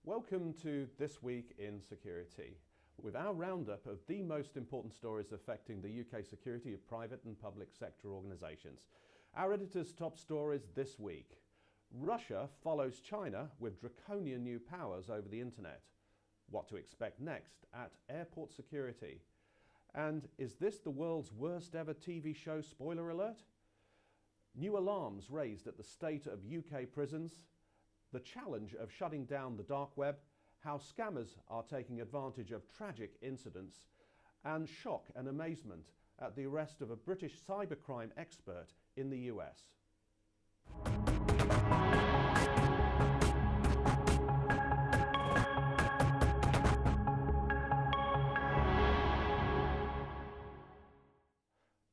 Welcome to This Week in Security, with our roundup of the most important stories affecting the UK security of private and public sector organisations. Our editor's top stories this week. Russia follows China with draconian new powers over the internet. What to expect next at airport security. And is this the world's worst ever TV show spoiler alert? New alarms raised at the state of UK prisons. The challenge of shutting down the Darkweb, how scammers are taking advantage of tragic incidents, and shock and amazement at the arrest of a British cybercrime expert in the US.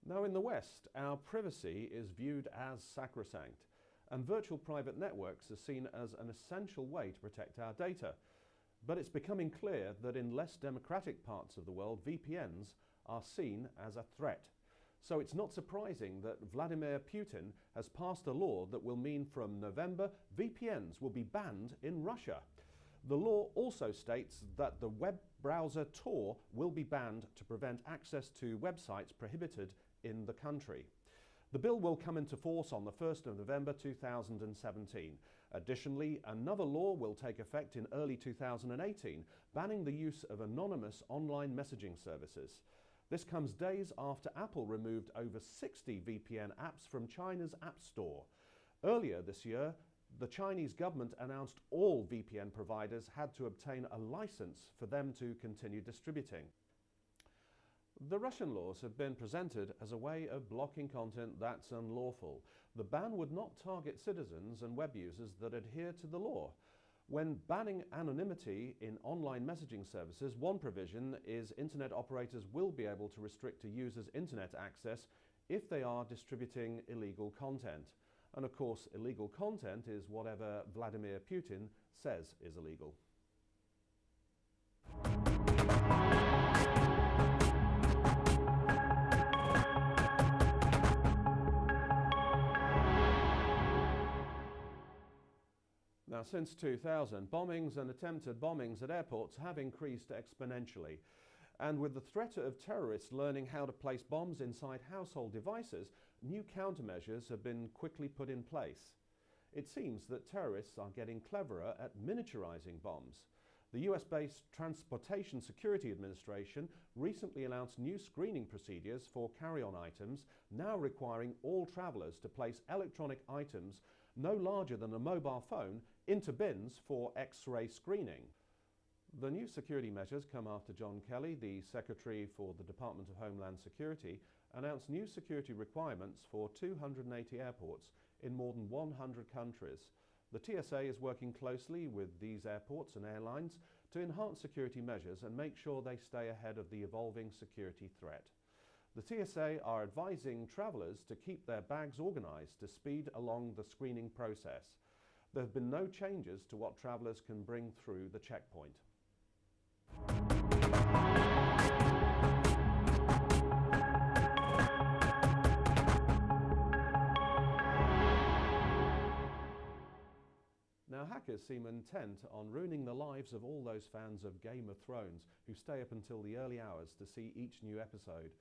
Now in the West, our privacy is viewed as sacrosanct, and virtual private networks are seen as an essential way to protect our data. But it's becoming clear that in less democratic parts of the world, VPNs are seen as a threat. So it's not surprising that Vladimir Putin has passed a law that will mean from November, VPNs will be banned in Russia. The law also states that the web browser Tor will be banned to prevent access to websites prohibited in the country. The bill will come into force on the 1st of November 2017. Additionally, another law will take effect in early 2018, banning the use of anonymous online messaging services. This comes days after Apple removed over 60 VPN apps from China's App Store. Earlier this year, the Chinese government announced all VPN providers had to obtain a license for them to continue distributing. The Russian laws have been presented as a way of blocking content that's unlawful. The ban would not target citizens and web users that adhere to the law. When banning anonymity in online messaging services, one provision is internet operators will be able to restrict a user's internet access if they are distributing illegal content. And of course, illegal content is whatever Vladimir Putin says is illegal. Now, since 2000, bombings and attempted bombings at airports have increased exponentially. And with the threat of terrorists learning how to place bombs inside household devices, new countermeasures have been quickly put in place. It seems that terrorists are getting cleverer at miniaturizing bombs. The US-based Transportation Security Administration recently announced new screening procedures for carry-on items, now requiring all travelers to place electronic items no larger than a mobile phone into bins for X-ray screening. The new security measures come after John Kelly, the Secretary for the Department of Homeland Security, announced new security requirements for 280 airports in more than 100 countries. The TSA is working closely with these airports and airlines to enhance security measures and make sure they stay ahead of the evolving security threat. The TSA are advising travellers to keep their bags organised to speed along the screening process. There have been no changes to what travellers can bring through the checkpoint. Now, hackers seem intent on ruining the lives of all those fans of Game of Thrones who stay up until the early hours to see each new episode.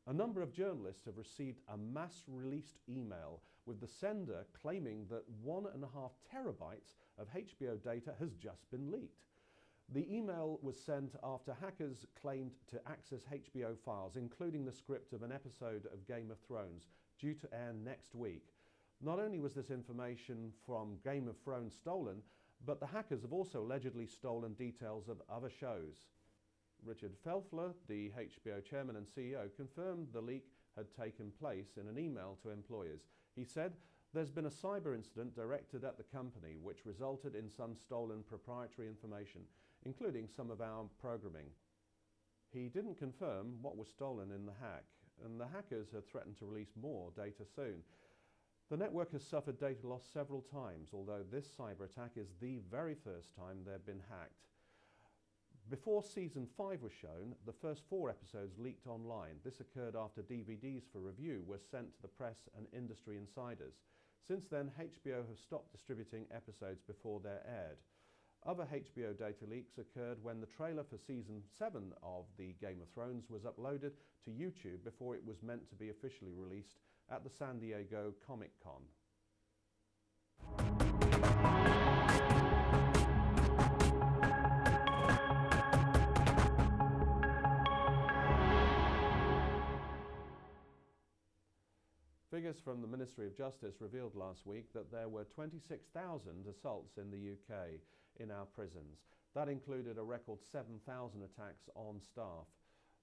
A number of journalists have received a mass-released email with the sender claiming that 1.5 terabytes of HBO data has just been leaked. The email was sent after hackers claimed to access HBO files, including the script of an episode of Game of Thrones, due to air next week. Not only was this information from Game of Thrones stolen, but the hackers have also allegedly stolen details of other shows. Richard Felfler, the HBO chairman and CEO, confirmed the leak had taken place in an email to employers. He said, "There's been a cyber incident directed at the company which resulted in some stolen proprietary information, including some of our programming." He didn't confirm what was stolen in the hack, and the hackers have threatened to release more data soon. The network has suffered data loss several times, although this cyber attack is the very first time they've been hacked. Before Season 5 was shown, the first 4 episodes leaked online. This occurred after DVDs for review were sent to the press and industry insiders. Since then, HBO have stopped distributing episodes before they're aired. Other HBO data leaks occurred when the trailer for Season 7 of the Game of Thrones was uploaded to YouTube before it was meant to be officially released at the San Diego Comic-Con. Figures from the Ministry of Justice revealed last week that there were 26,000 assaults in the UK in our prisons. That included a record 7,000 attacks on staff.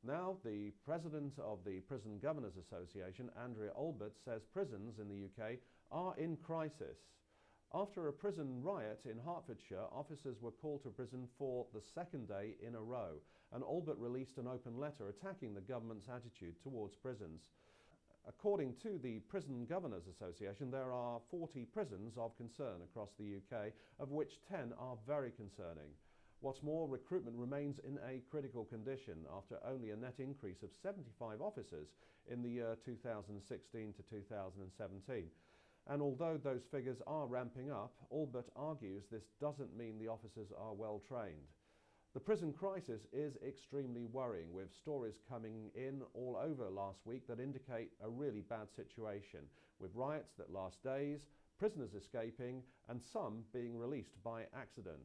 Now, the president of the Prison Governors Association, Andrea Albert, says prisons in the UK are in crisis. After a prison riot in Hertfordshire, officers were called to prison for the second day in a row, and Albert released an open letter attacking the government's attitude towards prisons. According to the Prison Governors Association, there are 40 prisons of concern across the UK, of which 10 are very concerning. What's more, recruitment remains in a critical condition after only a net increase of 75 officers in the year 2016 to 2017. And although those figures are ramping up, Albert argues this doesn't mean the officers are well trained. The prison crisis is extremely worrying, with stories coming in all over last week that indicate a really bad situation, with riots that last days, prisoners escaping, and some being released by accident.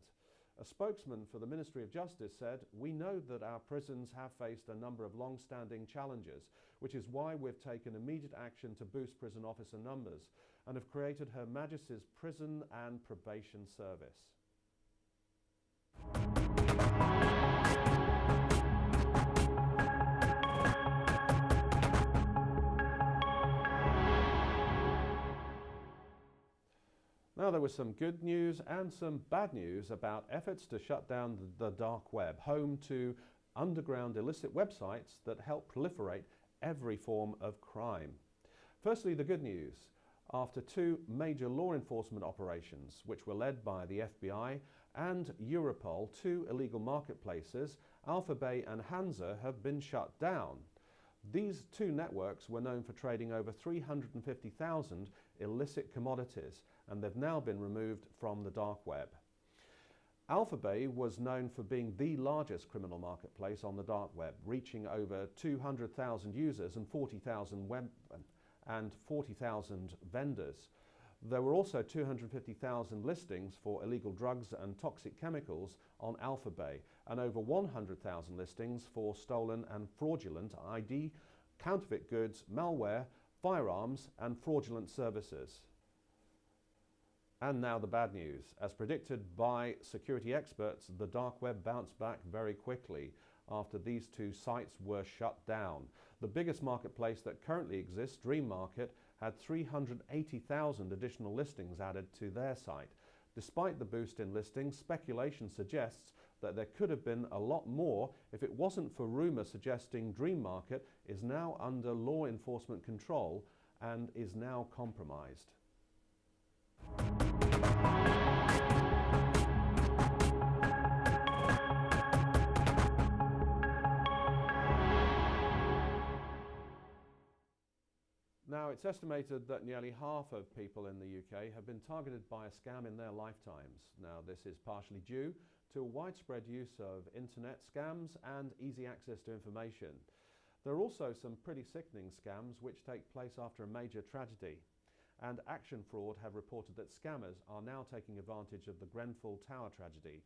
A spokesman for the Ministry of Justice said, "We know that our prisons have faced a number of long-standing challenges, which is why we've taken immediate action to boost prison officer numbers and have created Her Majesty's Prison and Probation Service." Now, there was some good news and some bad news about efforts to shut down the dark web, home to underground illicit websites that help proliferate every form of crime. Firstly, the good news. After two major law enforcement operations, which were led by the FBI and Europol, two illegal marketplaces, Alphabay and Hansa, have been shut down. These two networks were known for trading over 350,000 illicit commodities, and they've now been removed from the dark web. Alphabay was known for being the largest criminal marketplace on the dark web, reaching over 200,000 users and 40,000 vendors. There were also 250,000 listings for illegal drugs and toxic chemicals on Alphabay, and over 100,000 listings for stolen and fraudulent ID, counterfeit goods, malware, firearms, and fraudulent services. And now the bad news. As predicted by security experts, the dark web bounced back very quickly after these two sites were shut down. The biggest marketplace that currently exists, Dream Market, had 380,000 additional listings added to their site. Despite the boost in listings, speculation suggests that there could have been a lot more if it wasn't for rumours suggesting Dream Market is now under law enforcement control and is now compromised. Now, it's estimated that nearly half of people in the UK have been targeted by a scam in their lifetimes. Now, this is partially due to a widespread use of internet scams and easy access to information. There are also some pretty sickening scams which take place after a major tragedy. And Action Fraud have reported that scammers are now taking advantage of the Grenfell Tower tragedy.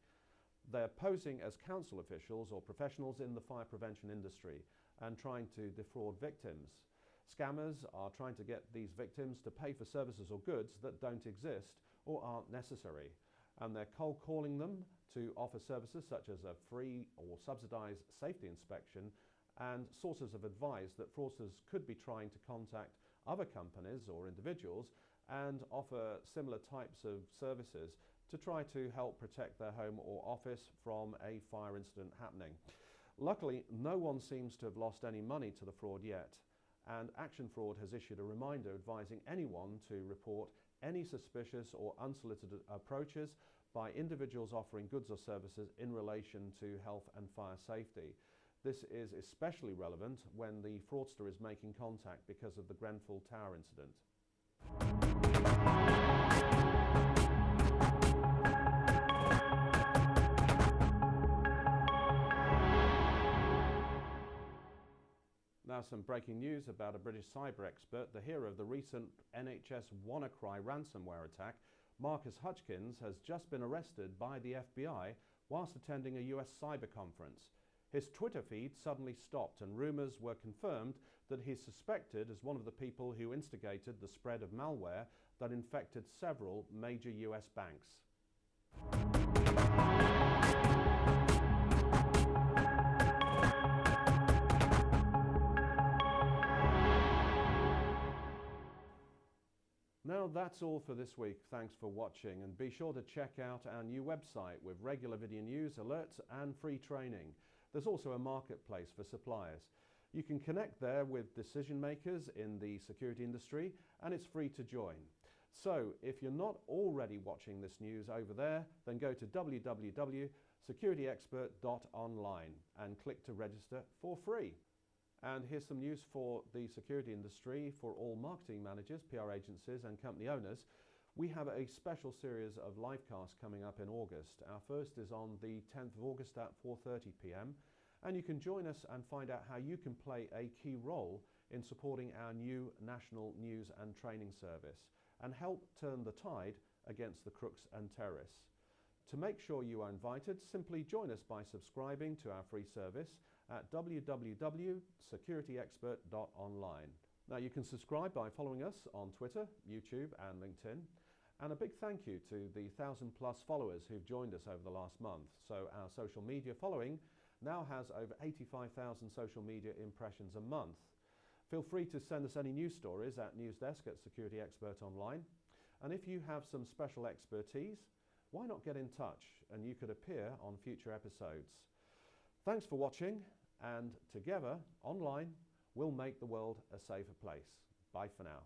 They're posing as council officials or professionals in the fire prevention industry and trying to defraud victims. Scammers are trying to get these victims to pay for services or goods that don't exist or aren't necessary. And they're cold calling them to offer services such as a free or subsidized safety inspection and sources of advice that fraudsters could be trying to contact other companies or individuals and offer similar types of services to try to help protect their home or office from a fire incident happening. Luckily, no one seems to have lost any money to the fraud yet, and Action Fraud has issued a reminder advising anyone to report any suspicious or unsolicited approaches by individuals offering goods or services in relation to health and fire safety. This is especially relevant when the fraudster is making contact because of the Grenfell Tower incident. Now some breaking news about a British cyber expert, the hero of the recent NHS WannaCry ransomware attack. Marcus Hutchins has just been arrested by the FBI whilst attending a US cyber conference. His Twitter feed suddenly stopped and rumours were confirmed that he's suspected as one of the people who instigated the spread of malware that infected several major US banks. Now that's all for this week. Thanks for watching, and be sure to check out our new website with regular video news, alerts and free training. There's also a marketplace for suppliers. You can connect there with decision makers in the security industry, and it's free to join. So if you're not already watching this news over there, then go to www.SecurityExpertOnline and click to register for free. And here's some news for the security industry for all marketing managers, PR agencies and company owners. We have a special series of live casts coming up in August. Our first is on the 10th of August at 4:30 p.m. and you can join us and find out how you can play a key role in supporting our new national news and training service and help turn the tide against the crooks and terrorists. To make sure you are invited, simply join us by subscribing to our free service at www.SecurityExpertOnline. Now you can subscribe by following us on Twitter, YouTube and LinkedIn. And a big thank you to the 1,000+ followers who've joined us over the last month. So our social media following now has over 85,000 social media impressions a month. Feel free to send us any news stories at newsdesk@SecurityExpertOnline. And if you have some special expertise, why not get in touch and you could appear on future episodes. Thanks for watching, and together, online, we'll make the world a safer place. Bye for now.